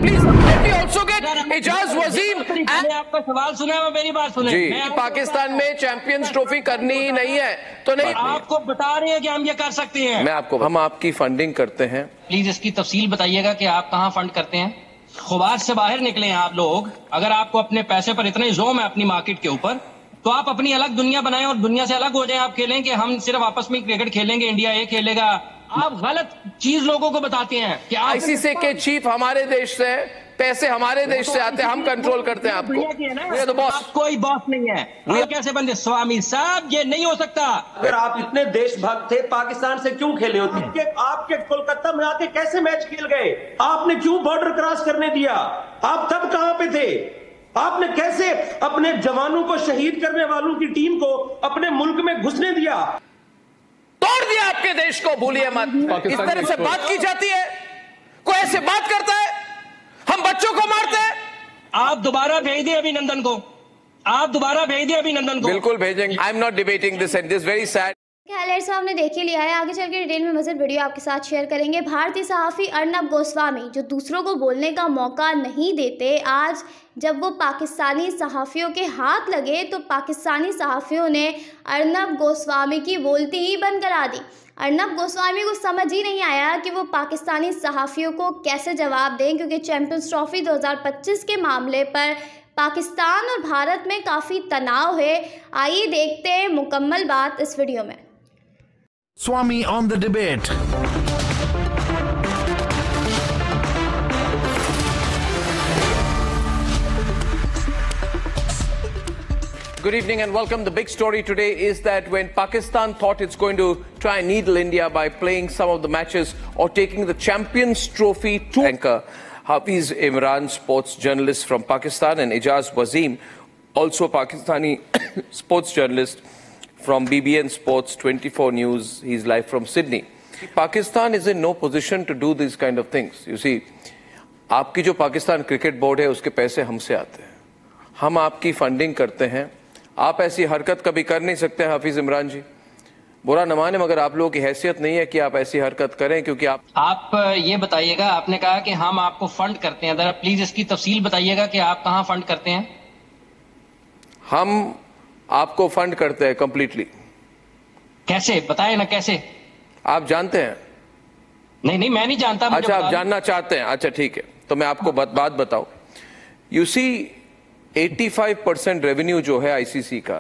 Please let me also get Ijaz Waseem. मैंने आपका सवाल सुना है, मेरी बात सुने। जी, पाकिस्तान में चैंपियंस ट्रॉफी करनी ही नहीं है तो नहीं। आपको बता रहे हैं कि हम ये कर सकते हैं। हम आपकी फंडिंग करते हैं। प्लीज इसकी तफसील बताइएगा कि आप कहाँ फंड करते हैं। खुबार से बाहर निकले हैं आप लोग। अगर आपको अपने पैसे पर इतना ही जोम है अपनी मार्केट के ऊपर, तो आप अपनी अलग दुनिया बनाएं और दुनिया से अलग हो जाएं। आप खेलें कि हम सिर्फ आपस में क्रिकेट खेलेंगे, इंडिया ये खेलेगा। आप गलत चीज लोगों को बताते हैं कि आईसीसी के चीफ हमारे देश से, पैसे हमारे देश से आते हैं, हम कंट्रोल करते हैं आपको। ये तो बॉस, कोई बॉस नहीं है। ये कैसे बंदे स्वामी साहब, ये नहीं हो सकता। अगर आप इतने देशभक्त थे, पाकिस्तान से क्यों खेले होते? आपके कोलकाता में आके कैसे मैच खेल गए? आपने क्यों बॉर्डर क्रॉस करने दिया? आप तब कहां पे थे? आपने कैसे अपने जवानों को शहीद करने वालों की टीम को अपने मुल्क में घुसने दिया? तोड़ दिया आपके देश को, भूलिए मत। इस तरह से बात की जाती है, कोई ऐसे बात करता है, हम बच्चों को मारते हैं। आप दोबारा भेज दिए अभिनंदन को, आप दोबारा भेज दिए अभिनंदन को। बिल्कुल भेजेंगे। I am not debating this and this very sad. Highlights आपने देख ही लिया है, आगे चल के डिटेल में मज़ेदार वीडियो आपके साथ शेयर करेंगे। भारतीय सहाफ़ी अर्नब गोस्वामी जो दूसरों को बोलने का मौका नहीं देते, आज जब वो पाकिस्तानी सहाफ़ियों के हाथ लगे तो पाकिस्तानी सहाफ़ियों ने अर्नब गोस्वामी की बोलती ही बंद करा दी। अर्नब गोस्वामी को समझ ही नहीं आया कि वो पाकिस्तानी सहाफ़ियों को कैसे जवाब दें, क्योंकि चैम्पियंस ट्रॉफी 2025 के मामले पर पाकिस्तान और भारत में काफ़ी तनाव है। आइए देखते हैं मुकम्मल बात इस वीडियो में। Swami on the debate. Good evening and welcome. The big story today is that when Pakistan thought it's going to try and needle India by playing some of the matches or taking the Champions Trophy to anchor, Hafiz Imran, sports journalist from Pakistan, and Ijaz Wasim, also a Pakistani sports journalist from BBN Sports 24 News. He's live from Sydney. Pakistan is in no position to do these kind of things. You see, आपकी जो Pakistan cricket board है उसके पैसे हमसे आते हैं, हम आपकी फंडिंग करते हैं। आप ऐसी हरकत कभी कर नहीं सकते हैं हाफिज इमरान जी, बुरा न माने मगर आप लोगों की हैसियत नहीं है कि आप ऐसी हरकत करें, क्योंकि आप ये बताइएगा, आपने कहा कि हम आपको फंड करते हैं, जरा प्लीज इसकी तफसील बताइएगा कि आप कहाँ फंड करते हैं। हम आपको फंड करते हैं कंप्लीटली। कैसे, बताए ना कैसे? आप जानते हैं? नहीं मैं नहीं जानता। अच्छा, आप जानना चाहते हैं? अच्छा ठीक है, तो मैं आपको बात बताऊं। यू सी 85% रेवेन्यू जो है आईसीसी का,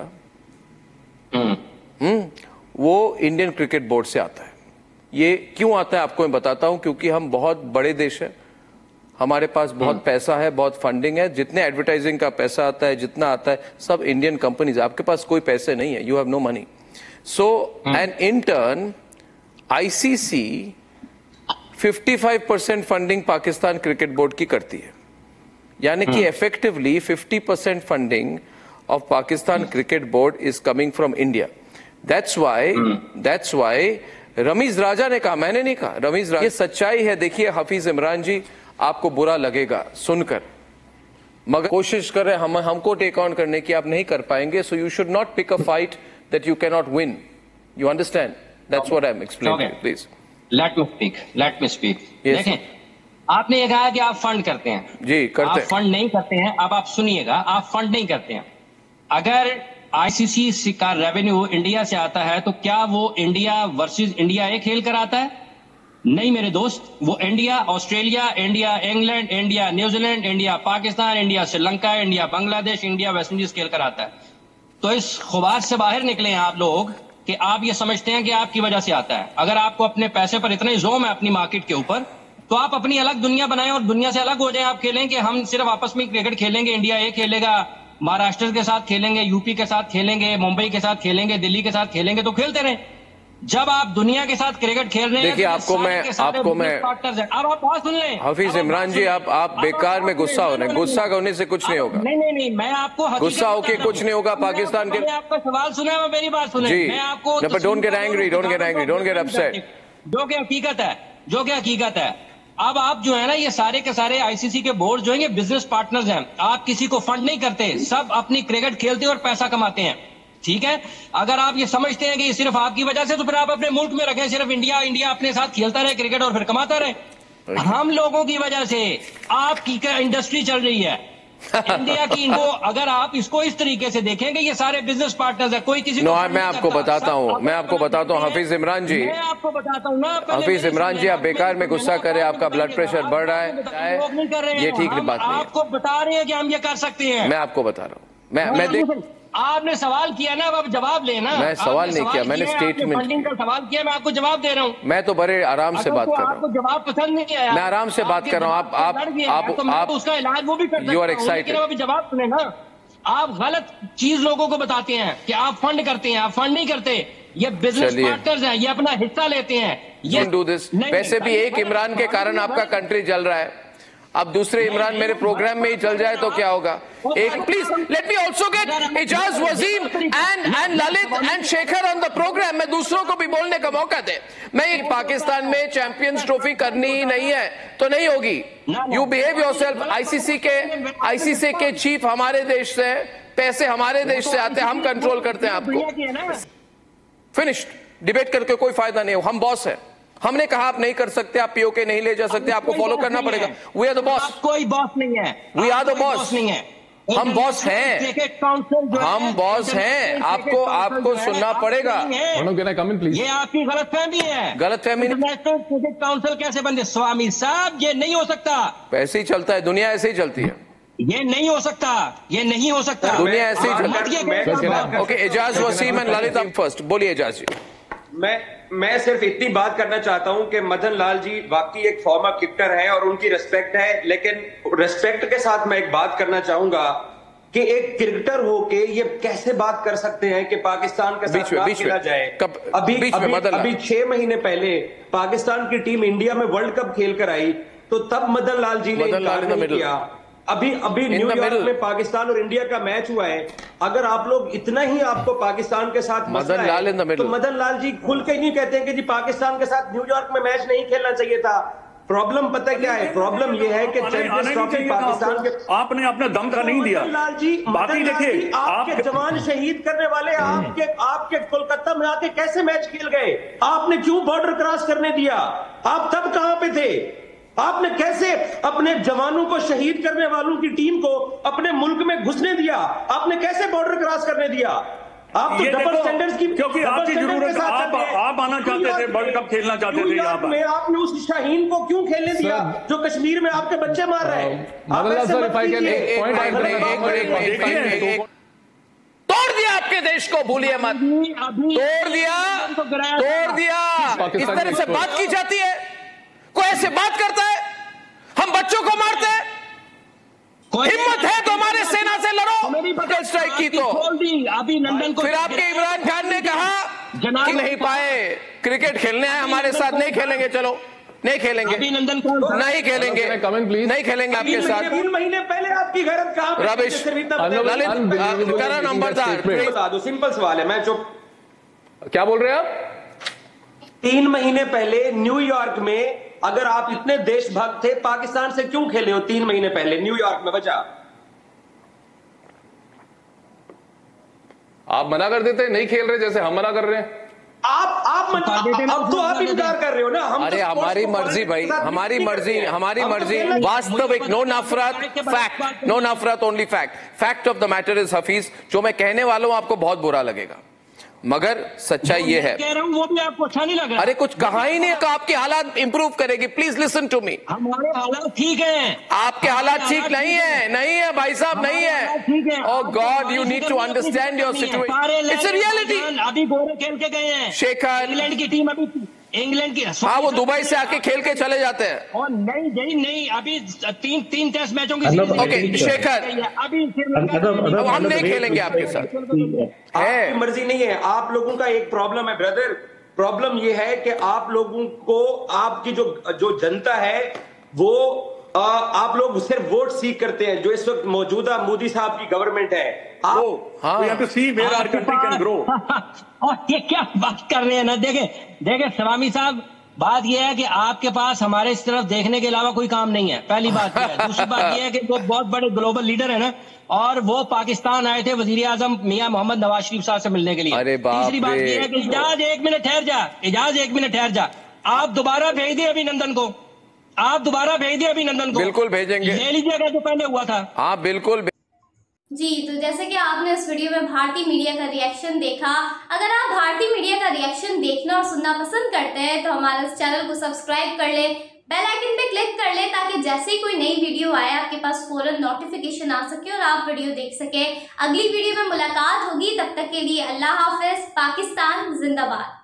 वो इंडियन क्रिकेट बोर्ड से आता है। ये क्यों आता है आपको मैं बताता हूं, क्योंकि हम बहुत बड़े देश है, हमारे पास बहुत पैसा है, बहुत फंडिंग है। जितने एडवर्टाइजिंग का पैसा आता है, जितना आता है, सब इंडियन कंपनीज। आपके पास कोई पैसे नहीं है, you have no money. So and in turn ICC 55% funding Pakistan cricket board की करती है, यानी कि effectively 50% funding of Pakistan cricket board is coming from India. That's why Rameez Raja ने कहा, मैंने नहीं कहा, रमीज राजा। ये सच्चाई है। देखिए हाफिज इमरान जी, आपको बुरा लगेगा सुनकर, मगर कोशिश कर रहे हैं हमको टेक ऑन करने की, आप नहीं कर पाएंगे। So you should not pick a fight that you can not win. You understand? That's what I am explaining. Please let me speak. देखें, आपने ये कहा कि आप फंड करते हैं। जी करते हैं। आप फंड नहीं करते हैं। अब आप सुनिएगा, आप फंड नहीं करते हैं। अगर आईसीसी का रेवेन्यू इंडिया से आता है तो क्या वो इंडिया वर्सेस इंडिया ये खेल कर आता है? नहीं मेरे दोस्त, वो India Australia, India England, India New Zealand, India Pakistan, India Sri Lanka, India Bangladesh, India West Indies खेल कर आता है। तो इस खुबार से बाहर निकले हैं आप लोग कि आप ये समझते हैं कि आपकी वजह से आता है। अगर आपको अपने पैसे पर इतना ही जोम है अपनी मार्केट के ऊपर, तो आप अपनी अलग दुनिया बनाएं और दुनिया से अलग हो जाएं। आप खेलें कि हम सिर्फ आपस में क्रिकेट खेलेंगे, इंडिया ये खेलेगा, महाराष्ट्र के साथ खेलेंगे, यूपी के साथ खेलेंगे, मुंबई के साथ खेलेंगे, दिल्ली के साथ खेलेंगे, तो खेलते रहें। जब आप दुनिया के साथ क्रिकेट खेल रहे हैं, देखिए आपको मैं अब आप बात सुन लें। हाफिज इमरान जी, आप बेकार में गुस्सा हो रहे हैं। गुस्सा होने से कुछ नहीं होगा। नहीं मैं आपको गुस्सा होके कुछ नहीं होगा। पाकिस्तान के आपका सवाल सुना है, मेरी बात सुने। जी, मैं आपको don't get angry, don't get upset. जो कि हकीकत है। अब आप जो है ना, ये सारे के सारे आईसीसी के बोर्ड जो है, ये बिजनेस पार्टनर्स हैं। आप किसी को फंड नहीं करते, सब अपनी क्रिकेट खेलते और पैसा कमाते हैं। ठीक है, अगर आप ये समझते हैं कि ये सिर्फ आपकी वजह से, तो फिर आप अपने मुल्क में रखें, सिर्फ इंडिया अपने साथ खेलता रहे क्रिकेट और फिर कमाता रहे। हम लोगों की वजह से आपकी इंडस्ट्री चल रही है इंडिया की। इनको अगर आप इसको इस तरीके से देखेंगे, ये सारे बिजनेस पार्टनर्स है, कोई किसी मैं आपको बताता हूँ हफीज इमरान जी, मैं आपको बताता हूँ ना, हफीज इमरान जी, आप बेकार में गुस्सा करें, आपका ब्लड प्रेशर बढ़ रहा है, ये ठीक बात नहीं है। आपको बता रहे हैं कि हम ये कर सकते हैं। मैं आपको बता रहा हूँ, मैं आपने सवाल किया ना, अब आप जवाब लेना। मैं सवाल नहीं किया, मैंने स्टेटमेंट फंडिंग का सवाल किया, मैं आपको जवाब दे रहा हूँ। मैं तो बड़े आराम से बात कर रहा हूँ, आपको जवाब पसंद नहीं आया, मैं आराम से बात कर रहा हूँ। आप उसका इलाज वो भी कर सकता यू आर हूं, एक्साइटेड। लेकिन अभी जवाब सुने ना। आप गलत चीज लोगों को बताते हैं कि आप फंड करते हैं, आप फंड नहीं करते। ये बिजनेस पार्टनर्स हैं, ये अपना हिस्सा लेते हैं। ये डू दिस। वैसे भी एक इमरान के कारण आपका कंट्री जल रहा है, अब दूसरे इमरान मेरे प्रोग्राम में ही चल जाए तो क्या होगा। एक please let me also get Ijaz Waseem and Lalit and Shekhar on the programme. मैं दूसरों को भी बोलने का मौका दे। मैं पाकिस्तान में चैंपियंस ट्रॉफी करनी ही नहीं है तो नहीं होगी। You behave yourself. आईसीसी के चीफ हमारे देश से, पैसे हमारे देश से आते हैं, हम कंट्रोल करते हैं आपको। फिनिश्ड। डिबेट करके कोई फायदा नहीं हो, हम बॉस है। हमने कहा आप नहीं कर सकते, आप पीओके नहीं ले जा सकते, आपको फॉलो करना पड़ेगा। We are the boss. कोई बॉस नहीं है, वी आर द बॉस नहीं है, हम बॉस हैं, हम बॉस हैं। आपको सुनना पड़ेगा। ये आपकी गलतफहमी है। गलतफहमी इंटरनेशनल क्रिकेट काउंसिल कैसे बनते? स्वामी साहब, ये नहीं हो सकता। ऐसे ही चलता है, दुनिया ऐसे ही चलती है। ये नहीं हो सकता, ये नहीं हो सकता। दुनिया ऐसे ही चलती है। ओके, एजाज वसीम एंड ललित आप फर्स्ट। बोलिए एजाज जी। मैं सिर्फ इतनी बात करना चाहता हूं कि मदन लाल जी वाकई एक फॉर्मर क्रिकेटर हैं और उनकी रिस्पेक्ट है, लेकिन रिस्पेक्ट के साथ मैं एक बात करना चाहूंगा कि एक क्रिकेटर होके ये कैसे बात कर सकते हैं कि पाकिस्तान के साथ ना खेला जाए। अभी 6 महीने पहले पाकिस्तान की टीम इंडिया में वर्ल्ड कप खेल कर आई तो तब मदन लाल जी ने इनकार नहीं किया। अभी न्यूयॉर्क में पाकिस्तान और इंडिया का मैच हुआ है। अगर आप लोग इतना ही आपको पाकिस्तान के साथ मसला है तो मदन लाल जी खुल के नहीं कहते हैं कि जी पाकिस्तान के साथ न्यूयॉर्क में मैच नहीं खेलना चाहिए था। प्रॉब्लम पता क्या है? प्रॉब्लम यह है कि चैंपियंस ट्रॉफी पाकिस्तान के आपने अपने दम का नहीं दिया। लाल जी, बाकी देखिए, आपके जवान शहीद करने वाले आपके कोलकाता में आके कैसे मैच खेल गए? आपने क्यों बॉर्डर क्रॉस करने दिया? आप तब कहां पे थे? आपने कैसे अपने जवानों को शहीद करने वालों की टीम को अपने मुल्क में घुसने दिया? आपने कैसे बॉर्डर क्रॉस करने दिया? आप तो डबल स्टैंडर्ड्स की, क्योंकि आपकी जरूरत, आप आना चाहते थे, वर्ल्ड कप खेलना चाहते थे यहाँ पर। आपने उस शाहीन को क्यों खेलने दिया जो कश्मीर में आपके बच्चे मार रहे हैं? तोड़ दिया आपके देश को, भूलिए मत। तोड़ दिया। इस तरह से बात की जाती है? कोई ऐसे बात करता है? हम बच्चों को मारते हैं? हिम्मत है तो हमारे सेना से लड़ो। स्ट्राइक की तो अभिनंदन को फिर आपके इमरान खान ने कहा कि नहीं पाए, क्रिकेट खेलने आए हमारे साथ, नहीं खेलेंगे। चलो नहीं खेलेंगे, अभिनंदन नहीं खेलेंगे, नहीं खेलेंगे आपके साथ। 3 महीने पहले आपकी गैरत कहां पे? रविश करण नंबरदार, सिंपल सवाल है, मैं चुप। क्या बोल रहे हैं आप? 3 महीने पहले न्यूयॉर्क में अगर आप इतने देशभक्त थे, पाकिस्तान से क्यों खेले हो 3 महीने पहले न्यूयॉर्क में? वजह आप मना कर देते, नहीं खेल रहे, जैसे हम मना कर रहे हैं। अब तो आप इनकार कर रहे हो ना। अरे हमारी मर्जी भाई, हमारी मर्जी। वास्तविक, नो नफरत, फैक्ट, नो नफरत, only fact. Fact of the matter is Hafeez, जो मैं कहने वाला हूं आपको बहुत बुरा लगेगा, मगर सच्चाई ये है। कह रहा हूं वो भी आपको अच्छा नहीं लग रहा। अरे कुछ कहा ही नहीं, आपके हालात इंप्रूव करेगी। Please listen to me. हमारे हालात ठीक हैं, आपके हालात ठीक नहीं है। नहीं है भाई साहब, नहीं है। Oh god, you need to understand your situation. It's a reality. अभी गोरे खेल के गए हैं शेखर, इंग्लैंड की टीम, अभी इंग्लैंड की। हाँ, वो दुबई से आके खेल के चले जाते हैं। और नहीं, अभी तीन टेस्ट मैचों की। ओके शेखर, अभी हम नहीं खेलेंगे आपके साथ। आपकी मर्जी नहीं है। आप लोगों का एक प्रॉब्लम है ब्रदर। प्रॉब्लम यह है कि आप लोगों को, आपकी जो जनता है वो आप लोग सिर्फ वोट सीख करते हैं। जो इस वक्त मौजूदा मोदी साहब की गवर्नमेंट है, और ये क्या बात कर रहे हैं ना। देखे स्वामी साहब, बात यह है कि आपके पास हमारे इस तरफ देखने के अलावा कोई काम नहीं है, पहली बात यह है। दूसरी बात यह है कि वो बहुत बड़े ग्लोबल लीडर है ना, और वो पाकिस्तान आए थे वजीर आजम मियां मोहम्मद नवाज शरीफ साहब से मिलने के लिए। तीसरी बात यह है कि इजाज एक मिनट ठहर जा, आप दोबारा भेज दें अभिनंदन को। आप दोबारा भेज दिए अभिनंदन को। बिल्कुल भेजेंगे, ले लीजिएगा जो पहले हुआ था। हाँ बिल्कुल। जी, तो जैसे कि आपने इस वीडियो में भारतीय मीडिया का रिएक्शन देखा, अगर आप भारतीय मीडिया का रिएक्शन देखना और सुनना पसंद करते हैं तो हमारे इस चैनल को सब्सक्राइब कर लें, बेल आइकन पे क्लिक कर लें ताकि जैसे ही कोई नई वीडियो आए आपके पास फौरन नोटिफिकेशन आ सके और आप वीडियो देख सके। अगली वीडियो में मुलाकात होगी, तब तक के लिए अल्लाह हाफिज। पाकिस्तान जिंदाबाद।